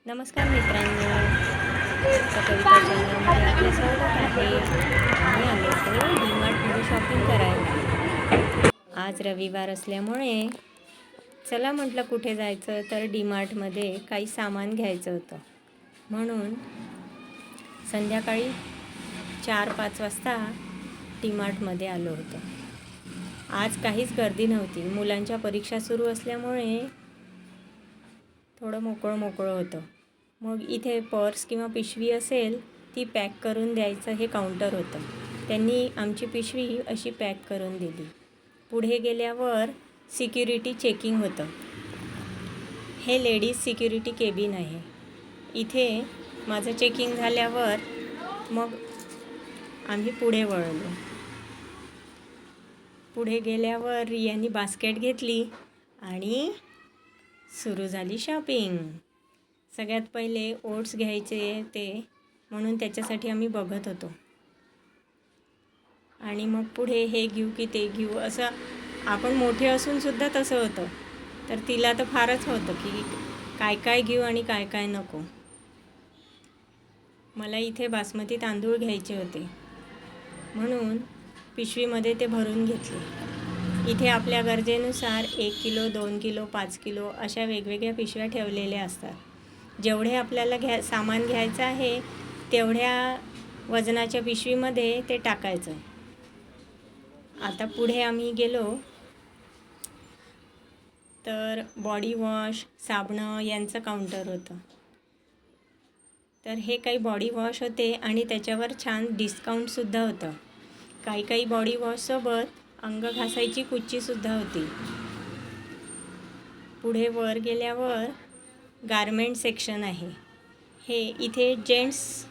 नमस्कार मित्रांनो, कविता चॅनलमध्ये आपले स्वागत आहे. आम्ही आलो होतो डीमार्टमध्ये शॉपिंग करायला. आज रविवार असल्यामुळे चला म्हटलं कुठे जायचं, तर डीमार्टमध्ये काही सामान घ्यायचं होतं. म्हणून संध्याकाळी 4-5 वाजता डीमार्टमध्ये आलो होतो. आज काहीच गर्दी नव्हती. मुलांच्या परीक्षा सुरू असल्यामुळे थोडं मोकळं होतं. मग इथे पर्स किंवा पिशवी असेल ती पॅक करून द्यायचं हे काउंटर होतं. त्यांनी आमची पिशवी अशी पॅक करून दिली. पुढे गेल्यावर सिक्युरिटी चेकिंग होतं. हे लेडीज सिक्युरिटी केबिन आहे. इथे माझं चेकिंग झाल्यावर मग आम्ही पुढे वळलो. पुढे गेल्यावर रियानी बास्केट घेतली आणि सुरू झाली शॉपिंग. सगळ्यात पहिले ओट्स घ्यायचे ते, म्हणून त्याच्यासाठी आम्ही बघत होतो. आणि मग पुढे हे घेऊ की ते घेऊ, असं आपण मोठे असूनसुद्धा तसं होतं. तर तिला तर फारच होतं की काय घेऊ आणि काय नको. मला इथे बासमती तांदूळ घ्यायचे होते, म्हणून पिशवीमध्ये ते भरून घेतले. इथे आपल्या गरजेनुसार 1 किलो, 2 किलो, 5 किलो अशा वेगवेगळ्या पिशव्या ठेवलेल्या असतात. जेवढे आपल्याला सामान घ्यायचं आहे तेवढ्या वजनाच्या पिशवीमध्ये ते टाकायचं. आता पुढे आम्ही गेलो तर बॉडी वॉश, साबणं यांचं काउंटर होतं. तर हे काही बॉडी वॉश होते आणि त्याच्यावर छान डिस्काउंटसुद्धा होतं. काही बॉडी वॉशसोबत अंग घासायची कुच्चीसुद्धा होती. पुढे वर गेल्यावर गारमेंट सेक्शन आहे. हे इथे जेंट्स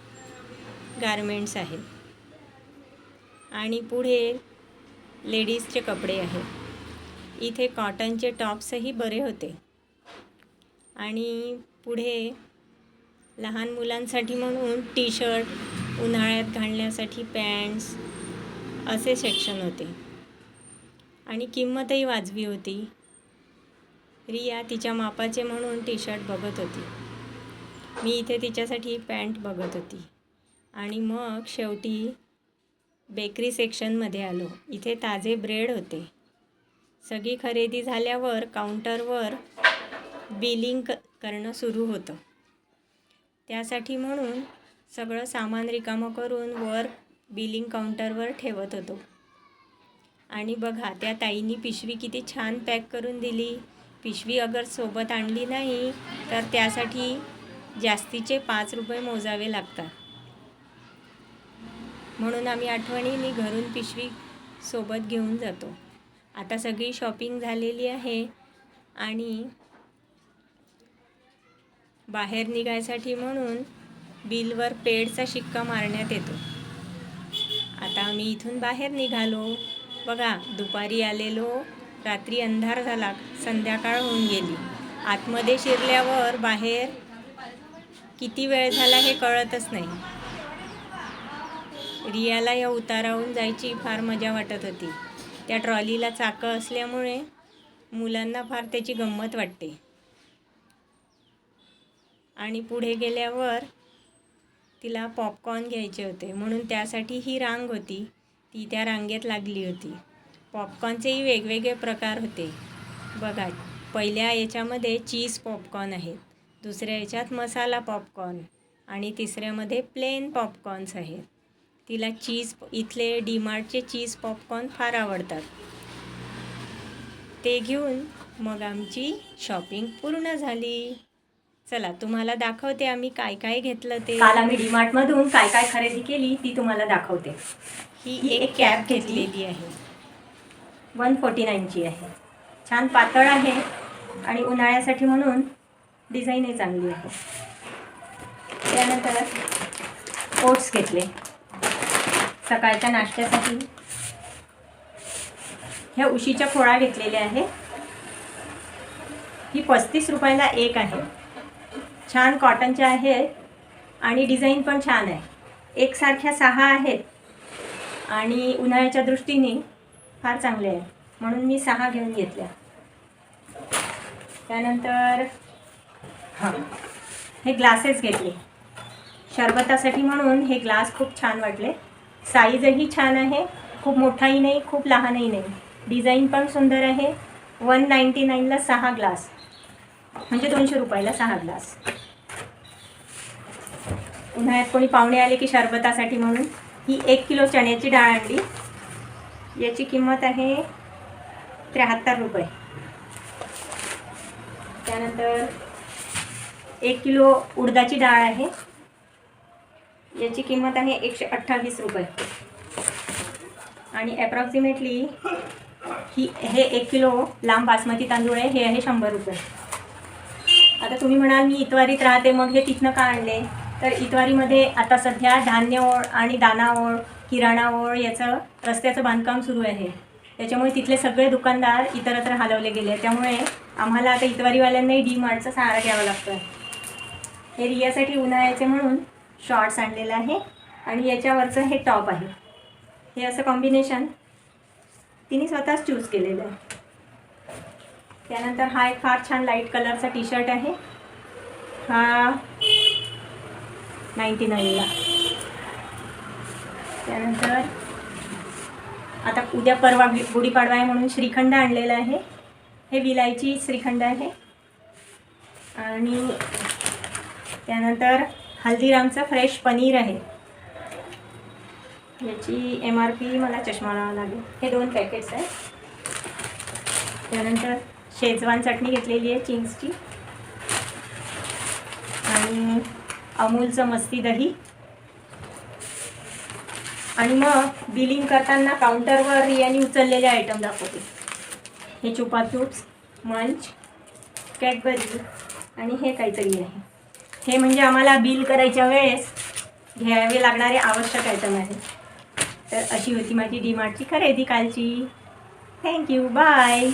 गारमेंट्स आहेत आणि पुढे लेडीजचे कपडे आहेत. इथे कॉटनचे टॉप्सही बरे होते. आणि पुढे लहान मुलांसाठी म्हणून टी शर्ट, उन्हाळ्यात घालण्यासाठी पॅन्ट्स असे सेक्शन होते. आणि किंमतही वाजवी होती. रिया तिच्या मापाचे म्हणून टी शर्ट बघत होती. मी इथे तिच्यासाठी पॅन्ट बघत होती. आणि मग शेवटी बेकरी सेक्शनमध्ये आलो. इथे ताजे ब्रेड होते. सगळी खरेदी झाल्यावर काउंटरवर बिलिंग करणं सुरू होतं. त्यासाठी म्हणून सगळं सामान रिकामं करून वर बिलिंग काउंटरवर ठेवत होतो. आणि बघा, त्या ताईंनी पिशवी किती छान पॅक करून दिली. पिशवी अगर सोबत आणली नाही तर त्यासाठी जास्तीचे 5 रुपये मोजावे लागतात. म्हणून आम्ही आठवणीने घरून पिशवी सोबत घेऊन जातो. आता सगळी शॉपिंग झालेली आहे आणि बाहेर निघायसाठी म्हणून बिलवर पेडचा शिक्का मारण्यात येतो. आता आम्ही इथून बाहेर निघालो. बघा, दुपारी आलेलो, रात्री अंधार झाला, संध्याकाळ होऊन गेली. आतमध्ये शिरल्यावर बाहेर किती वेळ झाला हे कळतच नाही. रियाला या उतारावरून जायची फार मजा वाटत होती. त्या ट्रॉलीला चाकं असल्यामुळे मुलांना फार त्याची गंमत वाटते. आणि पुढे गेल्यावर तिला पॉपकॉर्न घ्यायचे होते, म्हणून त्यासाठी ही रांग होती. ती त्या रांगेत लागली होती. पॉपकॉर्नचेही वेगवेगळे प्रकार होते. बघा, पहिल्या याच्यामध्ये चीज पॉपकॉर्न आहेत, दुसऱ्या याच्यात मसाला पॉपकॉर्न आणि तिसऱ्यामध्ये प्लेन पॉपकॉर्न्स आहेत. तिला इथले डीमार्टचे चीज पॉपकॉर्न फार आवडतात. ते घेऊन मग आमची शॉपिंग पूर्ण झाली. चला तुम्हाला दाखवते आम्ही काय घेतलं ते. काल आम्ही डीमार्टमधून काय खरेदी केली ती तुम्हाला दाखवते. ही एक कॅप घेतलेली आहे, 149ची आहे. छान पातळ आहे आणि उन्हाळ्यासाठी म्हणून डिझाईनही चांगली आहे. त्यानंतर ओट्स घेतले सकाळच्या नाश्त्यासाठी. ह्या उशीच्या फोळ्या घेतलेल्या आहे. ही 35 रुपयाला एक आहे. छान कॉटनच्या आहेत आणि डिझाईन पण छान आहे. एकसारख्या 6 आहेत आणि उन्हाळ्याच्या दृष्टीने फार चांगले आहे, म्हणून मी 6 घेऊन घेतल्या. त्यानंतर हे ग्लासेस घेतले शरबतासाठी म्हणून. हे ग्लास खूप छान वाटले. साईजही छान आहे, खूप मोठाही नाही खूप लहानही नाही. डिझाईन पण सुंदर आहे. 199ला 6 ग्लास, म्हणजे 200 रुपयाला 6 ग्लास. उन्हाळ्यात कोणी पाहुणे आले की शरबतासाठी म्हणून. ही 1 किलो चण्याची डाळ आणली. याची किंमत आहे 73 रुपये. त्यानंतर 1 किलो उडदाची डाळ आहे. याची किंमत आहे 128 रुपये. आणि ॲप्रॉक्सिमेटली हे 1 किलो लांब बासमती तांदूळ आहे, हे आहे 100 रुपये. आता तुम्ही म्हणाल मी इतवारीत राहते मग हे तिथनं का आणले. तर इतवारीमध्ये आता सध्या धान्य ओळ आणि दाना ओळ, किराणा ओळ याचं रस्त्याचं बांधकाम सुरू आहे. त्याच्यामुळे तिथले सगळे दुकानदार इतरत्र हलवले गेले. त्यामुळे आम्हाला आता इतवारीवाल्यांनाही डी मार्टचा सहारा घ्यावा लागतो आहे. हे रियासाठी उन्हाळ्याचे म्हणून शॉर्ट्स आणलेलं आहे आणि याच्यावरचं हे टॉप आहे. हे असं कॉम्बिनेशन तिने स्वतःच चूज केलेलं आहे. त्यानंतर हा एक फार छान लाईट कलरचा टी शर्ट आहे. हा 99ला. त्यानंतर आता उद्या परवा गुढीपाडवा आहे म्हणून श्रीखंड आणलेला आहे. हे विलायची श्रीखंड आहे. आणि त्यानंतर हल्दीरामचं फ्रेश पनीर आहे. याची MRP मला चष्मा लावावा लागेल. हे 2 पॅकेट्स आहेत. त्यानंतर शेजवान चटणी घेतलेली आहे चिंग्सची. आणि अमूलचं मस्ती दही. आणि मग बिलिंग करताना काउंटरवर रियाने उचललेले आयटम दाखवते. हे चुपाचुप्स, मंच, कॅडबरी आणि हे काहीतरी आहे. हे म्हणजे आम्हाला बिल करायच्या वेळेस घ्यावे लागणारे आवश्यक आयटम आहेत. तर अशी होती माझी डी मार्टची खरेदी कालची. Thank you, bye.